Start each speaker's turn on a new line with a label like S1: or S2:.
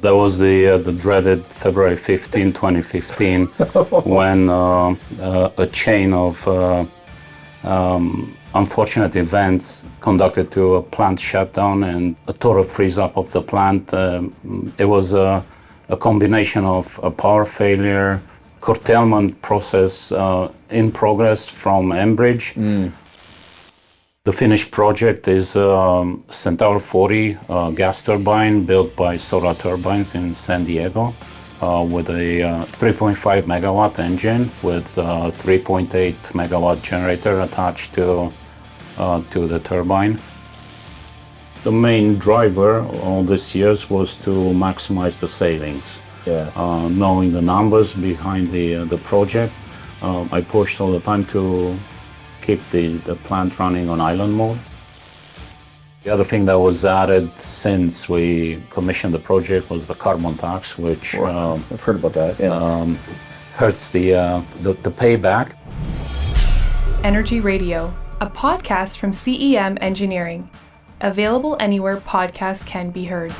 S1: That was the dreaded February 15, 2015, when a chain of unfortunate events conducted to a plant shutdown and a total freeze-up of the plant. It was a combination of a power failure, curtailment process in progress from Enbridge. The finished project is Centaur 40 gas turbine built by Solar Turbines in San Diego with a 3.5 megawatt engine with a 3.8 megawatt generator attached to the turbine. The main driver all these years was to maximize the savings. Knowing the numbers behind the project, I pushed all the time to keep the plant running on island mode. The other thing that was added since we commissioned the project was the carbon tax, which
S2: I've heard about that.
S1: hurts the payback.
S3: Energy Radio, a podcast from CEM Engineering. Available anywhere podcasts can be heard.